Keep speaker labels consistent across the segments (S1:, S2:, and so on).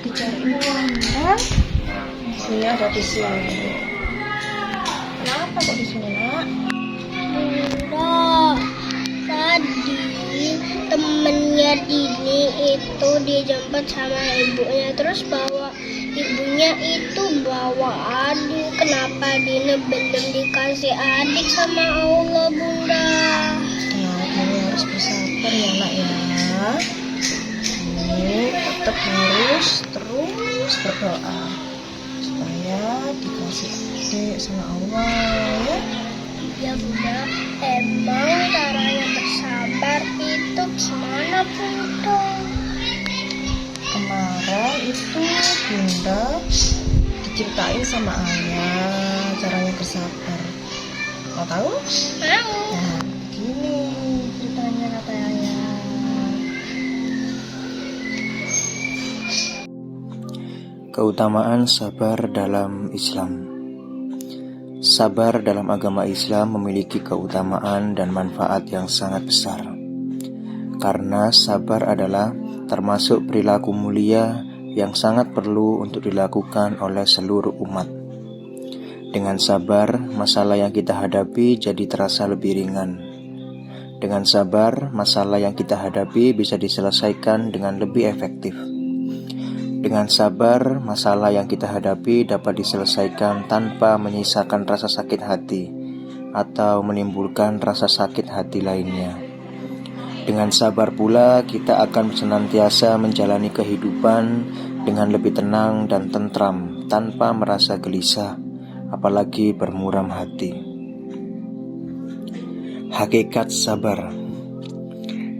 S1: Dicariin Wanda. Sini ada di sini. Kenapa kok di sini, Nak?
S2: Bunda, tadi temennya Dini itu dijemput sama ibunya, terus ibunya itu bawa adik. Kenapa Dini belum dikasih adik sama Allah, Bunda?
S1: Nah, ini harus bersabar ya, Nak ya. Ini tetap harus terus berdoa supaya dikasih adik sama Allah ya.
S2: Ya Bunda, emang caranya bersabar itu gimana Bunda?
S1: Kemarin itu Bunda diceritain sama ayah caranya bersabar. Mau tahu?
S2: Mau.
S1: Nah, gini ceritanya kata ayah.
S3: Keutamaan sabar dalam Islam. Sabar dalam agama Islam memiliki keutamaan dan manfaat yang sangat besar. Karena sabar adalah termasuk perilaku mulia yang sangat perlu untuk dilakukan oleh seluruh umat. Dengan sabar, masalah yang kita hadapi jadi terasa lebih ringan. Dengan sabar, masalah yang kita hadapi bisa diselesaikan dengan lebih efektif. Dengan sabar, masalah yang kita hadapi dapat diselesaikan tanpa menyisakan rasa sakit hati atau menimbulkan rasa sakit hati lainnya. Dengan sabar pula, kita akan senantiasa menjalani kehidupan dengan lebih tenang dan tentram tanpa merasa gelisah, apalagi bermuram hati. Hakikat sabar.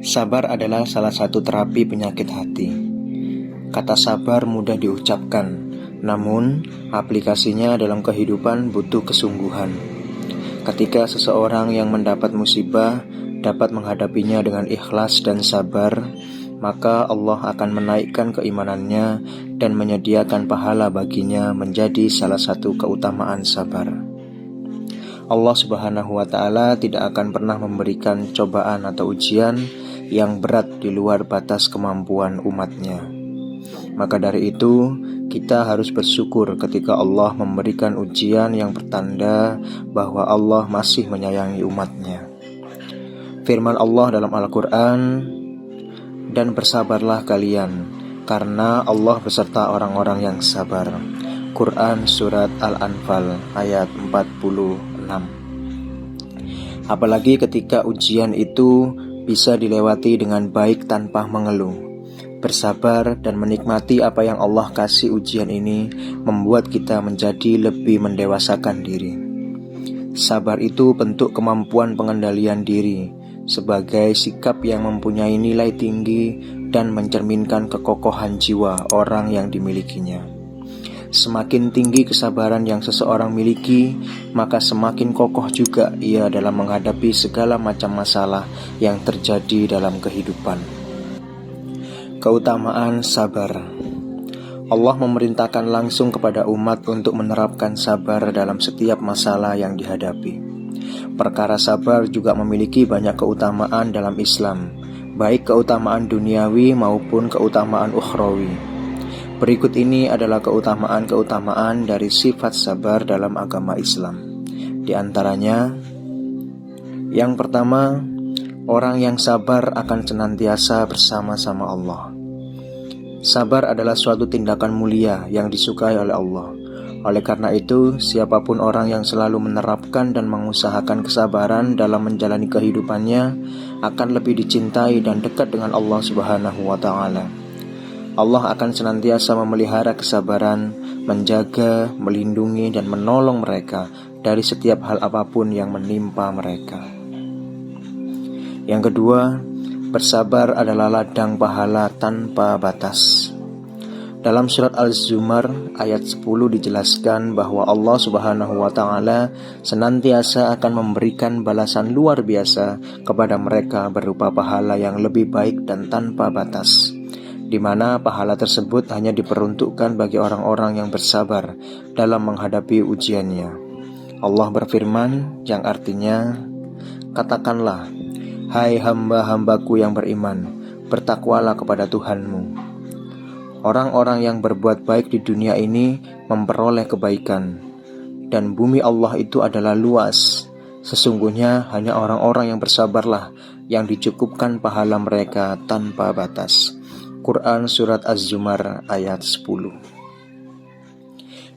S3: Sabar adalah salah satu terapi penyakit hati. Kata sabar mudah diucapkan, namun aplikasinya dalam kehidupan butuh kesungguhan. Ketika seseorang yang mendapat musibah dapat menghadapinya dengan ikhlas dan sabar, maka Allah akan menaikkan keimanannya dan menyediakan pahala baginya menjadi salah satu keutamaan sabar. Allah Subhanahu wa Ta'ala tidak akan pernah memberikan cobaan atau ujian yang berat di luar batas kemampuan umatnya. Maka dari itu, kita harus bersyukur ketika Allah memberikan ujian yang bertanda bahwa Allah masih menyayangi umatnya. Firman Allah dalam Al-Quran, "Dan bersabarlah kalian, karena Allah beserta orang-orang yang sabar." Quran Surat Al-Anfal ayat 46. Apalagi ketika ujian itu bisa dilewati dengan baik tanpa mengeluh. Bersabar dan menikmati apa yang Allah kasih ujian ini membuat kita menjadi lebih mendewasakan diri. Sabar itu bentuk kemampuan pengendalian diri sebagai sikap yang mempunyai nilai tinggi dan mencerminkan kekokohan jiwa orang yang dimilikinya. Semakin tinggi kesabaran yang seseorang miliki, maka semakin kokoh juga ia dalam menghadapi segala macam masalah yang terjadi dalam kehidupan. Keutamaan sabar. Allah memerintahkan langsung kepada umat untuk menerapkan sabar dalam setiap masalah yang dihadapi. Perkara sabar juga memiliki banyak keutamaan dalam Islam, baik keutamaan duniawi maupun keutamaan ukhrawi. Berikut ini adalah keutamaan-keutamaan dari sifat sabar dalam agama Islam. Di antaranya, yang pertama, orang yang sabar akan senantiasa bersama-sama Allah. Sabar adalah suatu tindakan mulia yang disukai oleh Allah. Oleh karena itu, siapapun orang yang selalu menerapkan dan mengusahakan kesabaran dalam menjalani kehidupannya akan lebih dicintai dan dekat dengan Allah Subhanahu wa Ta'ala. Allah akan senantiasa memelihara kesabaran, menjaga, melindungi, dan menolong mereka dari setiap hal apapun yang menimpa mereka. Yang kedua, bersabar adalah ladang pahala tanpa batas. Dalam surat Al-Zumar ayat 10 dijelaskan bahwa Allah Subhanahu wa Ta'ala senantiasa akan memberikan balasan luar biasa kepada mereka berupa pahala yang lebih baik dan tanpa batas, di mana pahala tersebut hanya diperuntukkan bagi orang-orang yang bersabar dalam menghadapi ujiannya. Allah berfirman yang artinya, "Katakanlah, hai hamba-hambaku yang beriman, bertakwalah kepada Tuhanmu. Orang-orang yang berbuat baik di dunia ini memperoleh kebaikan, dan bumi Allah itu adalah luas. Sesungguhnya hanya orang-orang yang bersabarlah yang dicukupkan pahala mereka tanpa batas. Quran Surat Az-Zumar ayat 10.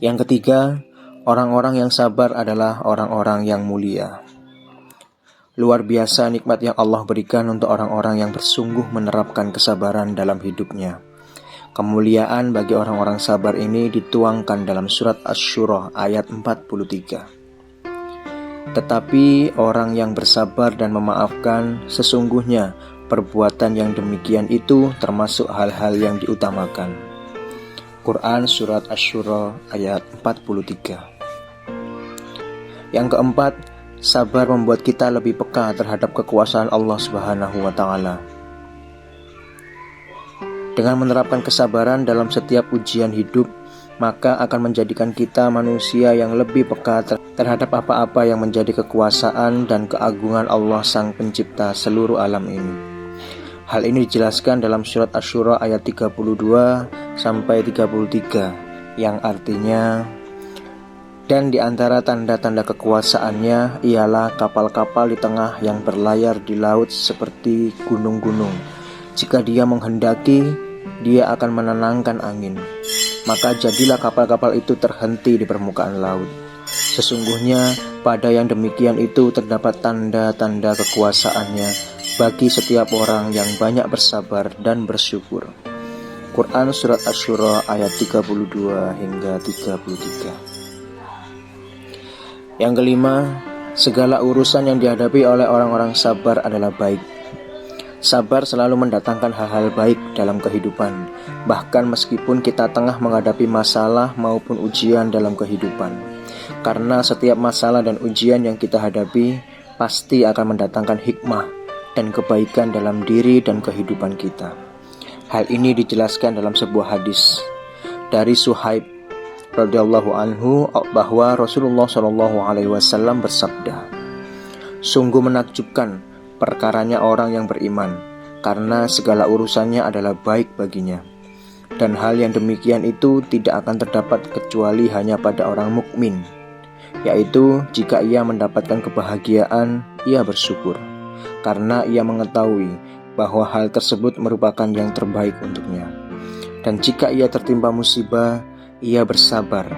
S3: Yang ketiga, orang-orang yang sabar adalah orang-orang yang mulia. Luar biasa nikmat yang Allah berikan untuk orang-orang yang bersungguh menerapkan kesabaran dalam hidupnya. Kemuliaan bagi orang-orang sabar ini dituangkan dalam surat Asy-Syura ayat 43. Tetapi orang yang bersabar dan memaafkan, sesungguhnya perbuatan yang demikian itu termasuk hal-hal yang diutamakan. Quran Surat Asy-Syura ayat 43. Yang keempat, sabar membuat kita lebih peka terhadap kekuasaan Allah Subhanahu wa Ta'ala. Dengan menerapkan kesabaran dalam setiap ujian hidup, maka akan menjadikan kita manusia yang lebih peka terhadap apa-apa yang menjadi kekuasaan dan keagungan Allah Sang Pencipta seluruh alam ini. Hal ini dijelaskan dalam surat Asy-Syura ayat 32-33 yang artinya, dan di antara tanda-tanda kekuasaannya ialah kapal-kapal di tengah yang berlayar di laut seperti gunung-gunung. Jika dia menghendaki, dia akan menenangkan angin. Maka jadilah kapal-kapal itu terhenti di permukaan laut. Sesungguhnya pada yang demikian itu terdapat tanda-tanda kekuasaannya bagi setiap orang yang banyak bersabar dan bersyukur. Quran Surat Asy-Syura ayat 32-33. Yang kelima, segala urusan yang dihadapi oleh orang-orang sabar adalah baik. Sabar selalu mendatangkan hal-hal baik dalam kehidupan, bahkan meskipun kita tengah menghadapi masalah maupun ujian dalam kehidupan. Karena setiap masalah dan ujian yang kita hadapi pasti akan mendatangkan hikmah dan kebaikan dalam diri dan kehidupan kita. Hal ini dijelaskan dalam sebuah hadis dari Suhaib radhiyallahu anhu bahwa Rasulullah SAW bersabda, "Sungguh menakjubkan perkaranya orang yang beriman, karena segala urusannya adalah baik baginya. Dan hal yang demikian itu tidak akan terdapat kecuali hanya pada orang mukmin, yaitu jika ia mendapatkan kebahagiaan, ia bersyukur, karena ia mengetahui bahwa hal tersebut merupakan yang terbaik untuknya. Dan jika ia tertimpa musibah, ia bersabar,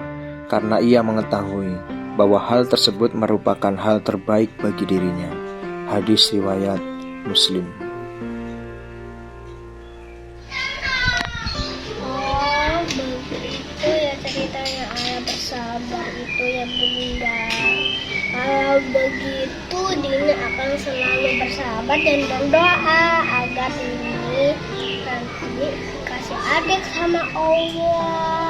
S3: karena ia mengetahui bahwa hal tersebut merupakan hal terbaik bagi dirinya." Hadis riwayat Muslim.
S2: Oh, begitu ya ceritanya ayah bersabar itu ya bunda. Kalau begitu Dina akan selalu bersabar dan berdoa agar ini nanti kasih adik sama Allah.